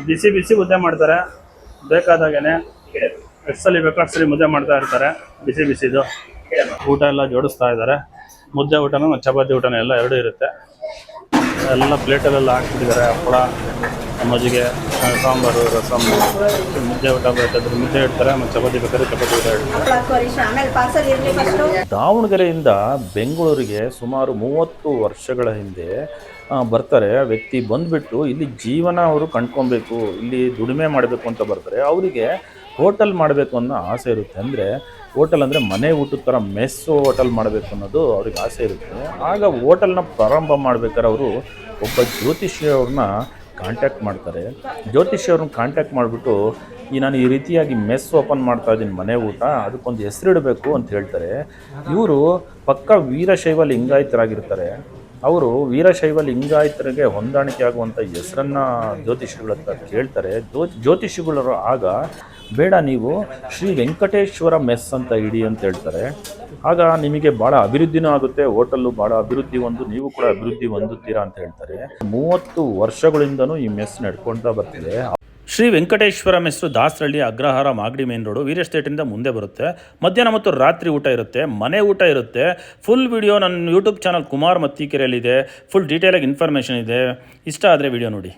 ಬಿಸಿ ಬಿಸಿ ಮುದ್ದೆ ಮಾಡ್ತಾರೆ, ಬೇಕಾದಾಗೇನೆ ಎಷ್ಟು ಸಲ ಬೇಕು ಅಷ್ಟು ಸಲ ಮುದ್ದೆ ಮಾಡ್ತಾ ಇರ್ತಾರೆ. ಬಿಸಿ ಬಿಸಿದು ಊಟ ಎಲ್ಲ ಜೋಡಿಸ್ತಾ ಇದ್ದಾರೆ. ಮುದ್ದೆ ಊಟನೂ ಚಪಾತಿ ಊಟನೂ ಎಲ್ಲ ಎರಡೂ ಇರುತ್ತೆ. ಎಲ್ಲ ಪ್ಲೇಟಲ್ಲೆಲ್ಲ ಹಾಕ್ಬಿಟ್ಟಿದ್ದಾರೆ. ಹಪ್ಪಳ, ಮಜ್ಜಿಗೆ, ಸಾಂಬಾರು, ರಸಮ್, ಮುದ್ದೆ ಊಟ ಬೇಕಾದ್ರೆ ಮುದ್ದೆ ಇಡ್ತಾರೆ, ಮತ್ತು ಚಪಾತಿ ಬೇಕಾದ್ರೆ ಚಪಾತಿ ಊಟ ಇಡ್ತಾರೆ. ದಾವಣಗೆರೆಯಿಂದ ಬೆಂಗಳೂರಿಗೆ ಸುಮಾರು 30 ವರ್ಷಗಳ ಹಿಂದೆ ಬರ್ತಾರೆ ವ್ಯಕ್ತಿ. ಬಂದುಬಿಟ್ಟು ಇಲ್ಲಿ ಜೀವನ ಅವರು ಕಂಡ್ಕೊಬೇಕು, ಇಲ್ಲಿ ದುಡಿಮೆ ಮಾಡಬೇಕು ಅಂತ ಬರ್ತಾರೆ. ಅವರಿಗೆ ಹೋಟೆಲ್ ಮಾಡಬೇಕು ಅನ್ನೋ ಆಸೆ ಇರುತ್ತೆ. ಅಂದರೆ ಹೋಟೆಲ್ ಅಂದರೆ ಮನೆ ಊಟದ ಥರ ಮೆಸ್ಸು ಹೋಟೆಲ್ ಮಾಡಬೇಕು ಅನ್ನೋದು ಅವ್ರಿಗೆ ಆಸೆ ಇರುತ್ತೆ. ಆಗ ಹೋಟೆಲ್ನ ಪ್ರಾರಂಭ ಮಾಡ್ಬೇಕಾದ್ರೆ ಅವರು ಒಬ್ಬ ಜ್ಯೋತಿಷಿ ಅವ್ರನ್ನ ಕಾಂಟ್ಯಾಕ್ಟ್ ಮಾಡ್ತಾರೆ. ಜ್ಯೋತಿಷಿ ಅವ್ರನ್ನ ಕಾಂಟ್ಯಾಕ್ಟ್ ಮಾಡಿಬಿಟ್ಟು ನಾನು ಈ ರೀತಿಯಾಗಿ ಮೆಸ್ ಓಪನ್ ಮಾಡ್ತಾ ಇದ್ದೀನಿ, ಮನೆ ಊಟ, ಅದಕ್ಕೊಂದು ಹೆಸರಿಡಬೇಕು ಅಂತ ಹೇಳ್ತಾರೆ. ಇವರು ಪಕ್ಕ ವೀರಶೈವ ಲಿಂಗಾಯತರಾಗಿರ್ತಾರೆ. ಅವರು ವೀರಶೈವ ಲಿಂಗಾಯತರಿಗೆ ಹೊಂದಾಣಿಕೆ ಆಗುವಂಥ ಹೆಸರನ್ನು ಜ್ಯೋತಿಷಿಗಳ ಹತ್ರ ಕೇಳ್ತಾರೆ. ಜ್ಯೋತಿಷಿಗಳು ಆಗ ಬೇಡ, ನೀವು ಶ್ರೀ ವೆಂಕಟೇಶ್ವರ ಮೆಸ್ ಅಂತ ಇಡಿ ಅಂತ ಹೇಳ್ತಾರೆ. ಆಗ ನಿಮಗೆ ಭಾಳ ಅಭಿವೃದ್ಧಿನೂ ಆಗುತ್ತೆ, ಹೋಟೆಲ್ಲು ಭಾಳ ಅಭಿವೃದ್ಧಿ ನೀವು ಕೂಡ ಅಭಿವೃದ್ಧಿ ಹೊಂದುತ್ತೀರಾ ಅಂತ ಹೇಳ್ತಾರೆ. 30 ವರ್ಷಗಳಿಂದನೂ ಈ ಮೆಸ್ ನಡ್ಕೊಳ್ತಾ ಬರ್ತಿದೆ. Shri Venkateshwara mess Dasarahalli, Agrahara, Magadi main road, Veera ಎಸ್ಟೇಟಿಂದ ಮುಂದೆ ಬರುತ್ತೆ. ಮಧ್ಯಾಹ್ನ ಮತ್ತು ರಾತ್ರಿ ಊಟ ಇರುತ್ತೆ, ಮನೆ ಊಟ ಇರುತ್ತೆ. ಫುಲ್ ವಿಡಿಯೋ ನನ್ನ ಯೂಟ್ಯೂಬ್ ಚಾನಲ್ ಕುಮಾರ್ ಮತ್ತಿಕೆರೆಯಲ್ಲಿದೆ. ಫುಲ್ ಡೀಟೇಲಾಗಿ ಇನ್ಫಾರ್ಮೇಷನ್ ಇದೆ. ಇಷ್ಟ ಆದರೆ ವಿಡಿಯೋ ನೋಡಿ.